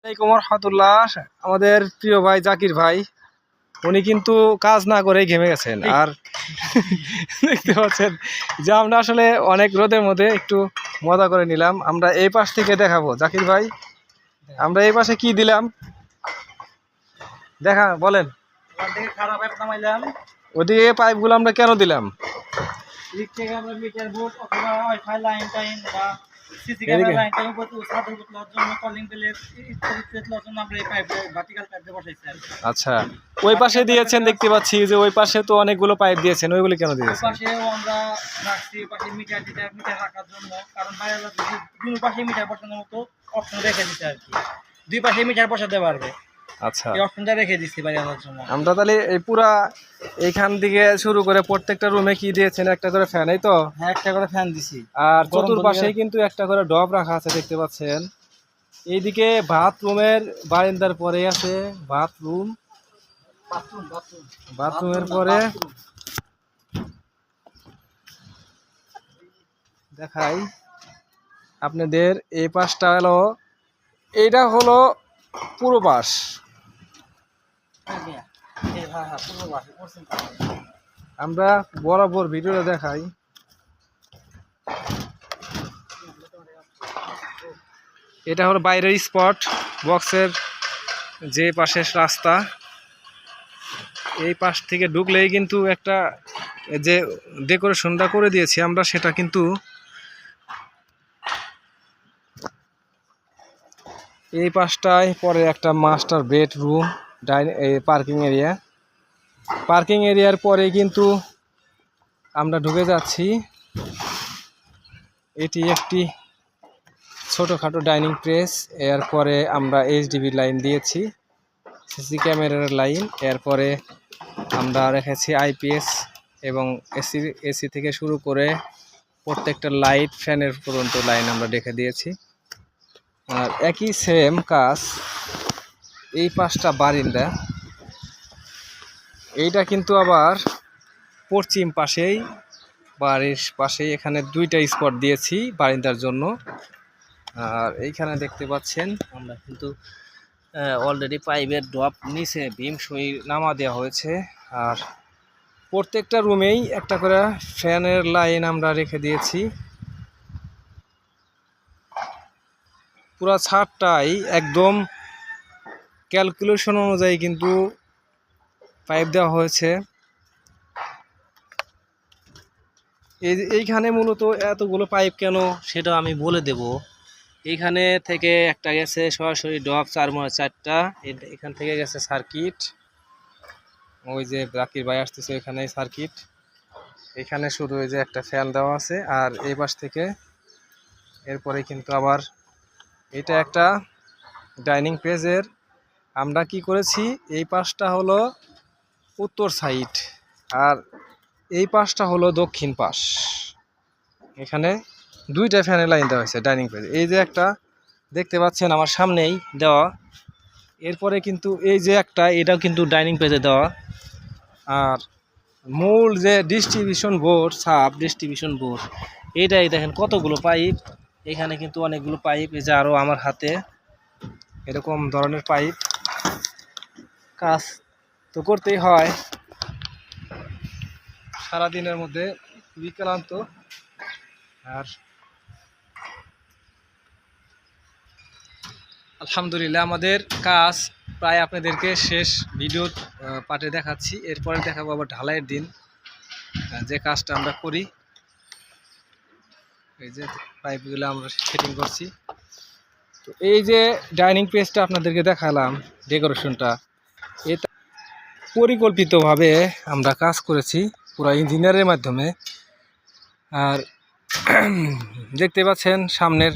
আসসালামু রহমতুল্লাহ। আমাদের প্রিয় ভাই জাকির ভাই উনি কিন্তু কাজ না করেই ঘেমে গেছেন। আর দেখতে পাচ্ছেন যে আমরা আসলে অনেক রোদের মধ্যে একটু মজা করে নিলাম। আমরা এই পাশ থেকে দেখাবো জাকির ভাই, আমরা এই পাশে কি দিলাম দেখা বলেন। ওদিকে পাইপগুলো আমরা কেন দিলাম? আচ্ছা, ওই পাশে দিয়েছেন দেখতে পাচ্ছি যে ওই পাশে তো অনেকগুলো পাইপ দিয়েছেন, ওইগুলো কেন দিয়েছেন? আমরা রাখছি পাশে মিটার রাখার জন্য, কারণ বাইরে দুই পাশে মিটার বসানোর মতো অপশন রেখে দিতে আর কি, দুই পাশে মিটার বসাতে পারবে। আচ্ছা, এই অপশনটা রেখে দিচ্ছি বাইরে আনার জন্য। আমরা তাহলে এই পুরা এইখান থেকে শুরু করে প্রত্যেকটা রুমে কি দিয়েছেন? একটা করে ফ্যান, এই তো? হ্যাঁ, একটা করে ফ্যান দিছি। আর চতুর্পাশেই কিন্তু একটা করে ডব রাখা আছে দেখতে পাচ্ছেন। এইদিকে বাথরুমের বারান্দার পরে আছে বাথরুম, বাথরুমের পরে দেখাই আপনাদের এই পাশটা হলো, এইটা হলো পুরো পাশ। আমরা বরাবর ভিডিওটা দেখাই। এটা হলো বাইরের স্পট, বক্সের যে পাশের রাস্তা। এই পাশ থেকে ঢুকলেই কিন্তু একটা যে ডেকোরেশনটা করে দিয়েছি আমরা, সেটা কিন্তু এই পাশটায় পরে একটা master bedroom, parking area. Parking এরিয়ার পরে কিন্তু আমরা ঢুকে যাচ্ছি। এটি একটি ছোটোখাটো ডাইনিং প্লেস। এরপরে আমরা এইচডিবি লাইন দিয়েছি, সিসি ক্যামেরার লাইন। এরপরে আমরা রেখেছি আইপিএস এবং এসি থেকে শুরু করে প্রত্যেকটা লাইট, ফ্যানের পর্যন্ত লাইন আমরা রেখে দিয়েছি। আর একই সেম কাজ এই পাশটা বারিন্দা, এইটা কিন্তু আবার পশ্চিম পাশেই, বাড়ির পাশেই। এখানে দুইটা স্পট দিয়েছি বারিন্দার জন্য। আর এইখানে দেখতে পাচ্ছেন আমরা কিন্তু অলরেডি পাইপের ড্রপ নিচে বিম সই নামা দেওয়া হয়েছে। আর প্রত্যেকটা রুমেই একটা করে ফ্যানের লাইন আমরা রেখে দিয়েছি। পুরো ছাদটাই একদম ক্যালকুলেশন অনুযায়ী কিন্তু পাইপ দেওয়া হয়েছে। এইখানে মূলত এতগুলো পাইপ কেন সেটা আমি বলে দেব। এইখানে থেকে একটা গেছে সরাসরি ড্রপ, চারটা। এখান থেকে গেছে সার্কিট, ওই যে জাকির ভাই আসতেছে এখানে সার্কিট। এখানে শুধু ওই যে একটা ফ্যান দেওয়া আছে। আর এই পাশ থেকে এরপরে কিন্তু আবার এটা একটা ডাইনিং পেজের। আমরা কি করেছি, এই পাশটা হলো উত্তর সাইড আর এই পাশটা হলো দক্ষিণ পাশ। এখানে দুইটা ফ্যানের লাইন দেওয়া হয়েছে ডাইনিং পেজ। এই যে একটা দেখতে পাচ্ছেন আমার সামনেই দেওয়া। এরপরে কিন্তু এই যে একটা, এটাও কিন্তু ডাইনিং পেজে দেওয়া। আর মূল যে distribution board, sub distribution board, এইটাই দেখেন কতগুলো পাইপ। এখানে কিন্তু অনেকগুলো পাইপ, এই যে আরও আমার হাতে এরকম ধরনের পাইপ। কাজ তো করতেই হয়, সারাদিনের মধ্যে খুবই ক্লান্ত। আর আলহামদুলিল্লাহ আমাদের কাজ প্রায় আপনাদেরকে শেষ ভিডিও পার্টে দেখাচ্ছি। এরপরে দেখাবো আবার ঢালাইয়ের দিন যে কাজটা আমরা করি। এই যে পাইপগুলো আমরা সেটিং করছি। তো এই যে ডাইনিং পেজটা আপনাদেরকে দেখালাম, ডেকোরেশনটা, এটা পরিকল্পিতভাবে আমরা কাজ করেছি পুরো ইঞ্জিনিয়ারের মাধ্যমে। আর দেখতে পাচ্ছেন সামনের